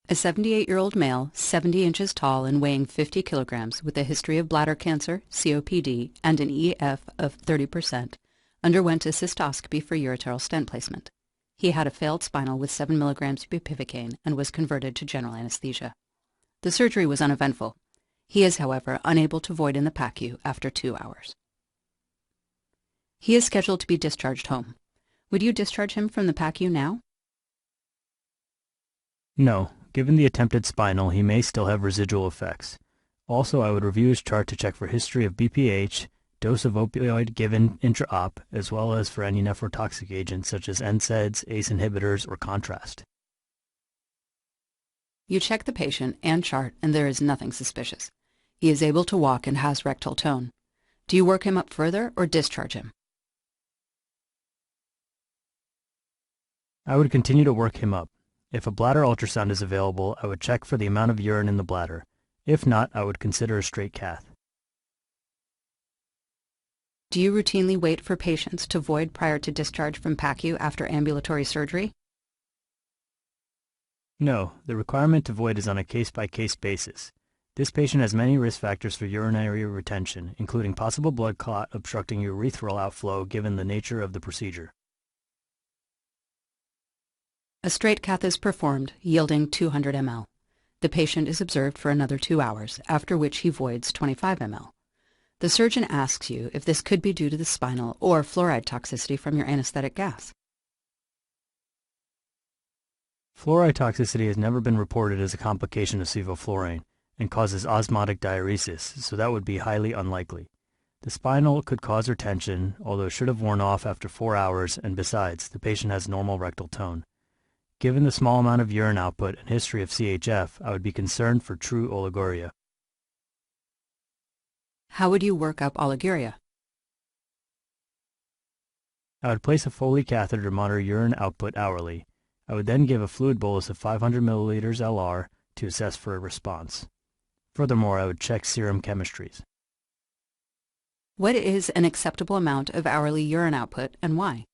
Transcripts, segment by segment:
A 78-year-old male, 70 inches tall and weighing 50 kilograms with a history of bladder cancer, COPD, and an EF of 30%, underwent a cystoscopy for ureteral stent placement. He had a failed spinal with 7 milligrams bupivacaine and was converted to general anesthesia. The surgery was uneventful. He is, however, unable to void in the PACU after 2 hours. He is scheduled to be discharged home. Would you discharge him from the PACU now? No. Given the attempted spinal, he may still have residual effects. Also, I would review his chart to check for history of BPH, dose of opioid given intra-op, as well as for any nephrotoxic agents such as NSAIDs, ACE inhibitors, or contrast. You check the patient and chart, and there is nothing suspicious. He is able to walk and has rectal tone. Do you work him up further or discharge him? I would continue to work him up. If a bladder ultrasound is available, I would check for the amount of urine in the bladder. If not, I would consider a straight cath. Do you routinely wait for patients to void prior to discharge from PACU after ambulatory surgery? No, the requirement to void is on a case-by-case basis. This patient has many risk factors for urinary retention, including possible blood clot obstructing urethral outflow given the nature of the procedure. A straight cath is performed, yielding 200 ml. The patient is observed for another 2 hours, after which he voids 25 ml. The surgeon asks you if this could be due to the spinal or fluoride toxicity from your anesthetic gas. Fluoride toxicity has never been reported as a complication of sevoflurane and causes osmotic diuresis, so that would be highly unlikely. The spinal could cause retention, although it should have worn off after 4 hours, and besides, the patient has normal rectal tone. Given the small amount of urine output and history of CHF, I would be concerned for true oliguria. How would you work up oliguria? I would place a Foley catheter to monitor urine output hourly. I would then give a fluid bolus of 500 milliliters LR to assess for a response. Furthermore, I would check serum chemistries. What is an acceptable amount of hourly urine output and why?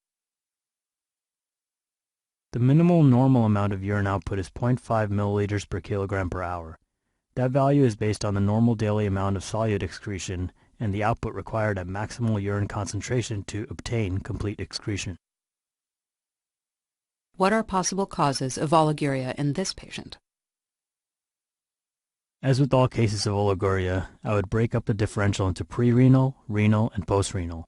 The minimal normal amount of urine output is 0.5 milliliters per kilogram per hour. That value is based on the normal daily amount of solute excretion and the output required at maximal urine concentration to obtain complete excretion. What are possible causes of oliguria in this patient? As with all cases of oliguria, I would break up the differential into pre-renal, renal, and post-renal.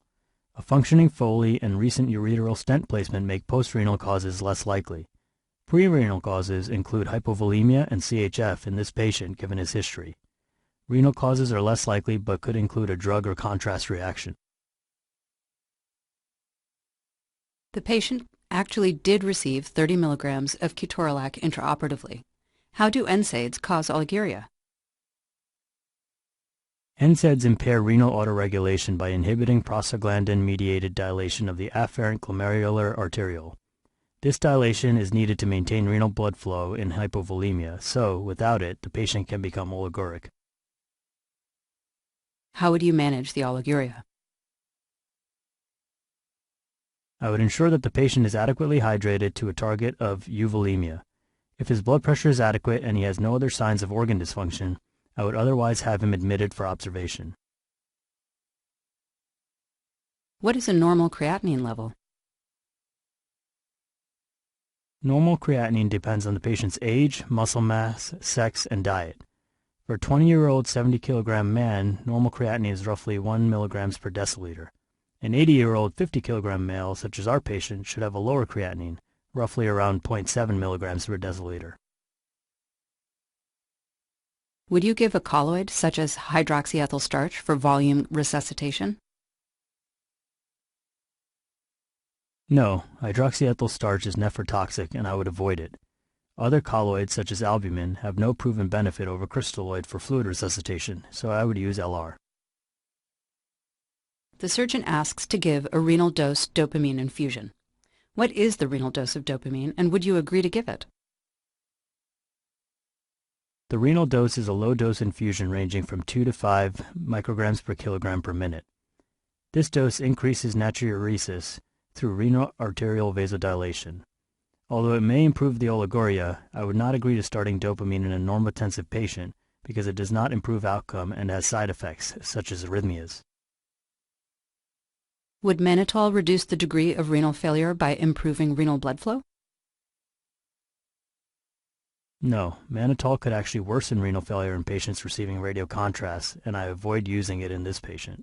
A functioning Foley and recent ureteral stent placement make post-renal causes less likely. Pre-renal causes include hypovolemia and CHF in this patient given his history. Renal causes are less likely but could include a drug or contrast reaction. The patient actually did receive 30 milligrams of ketorolac intraoperatively. How do NSAIDs cause oliguria? NSAIDs impair renal autoregulation by inhibiting prostaglandin-mediated dilation of the afferent glomerular arteriole. This dilation is needed to maintain renal blood flow in hypovolemia, so, without it, the patient can become oliguric. How would you manage the oliguria? I would ensure that the patient is adequately hydrated to a target of euvolemia. If his blood pressure is adequate and he has no other signs of organ dysfunction, I would otherwise have him admitted for observation. What is a normal creatinine level? Normal creatinine depends on the patient's age, muscle mass, sex, and diet. For a 20-year-old 70-kilogram man, normal creatinine is roughly 1 milligrams per deciliter. An 80-year-old 50-kilogram male, such as our patient, should have a lower creatinine, roughly around 0.7 milligrams per deciliter. Would you give a colloid, such as hydroxyethyl starch, for volume resuscitation? No, hydroxyethyl starch is nephrotoxic and I would avoid it. Other colloids, such as albumin, have no proven benefit over crystalloid for fluid resuscitation, so I would use LR. The surgeon asks to give a renal dose dopamine infusion. What is the renal dose of dopamine, and would you agree to give it? The renal dose is a low-dose infusion ranging from 2 to 5 micrograms per kilogram per minute. This dose increases natriuresis through renal arterial vasodilation. Although it may improve the oliguria, I would not agree to starting dopamine in a normotensive patient because it does not improve outcome and has side effects, such as arrhythmias. Would mannitol reduce the degree of renal failure by improving renal blood flow? No, mannitol could actually worsen renal failure in patients receiving radiocontrast, and I avoid using it in this patient.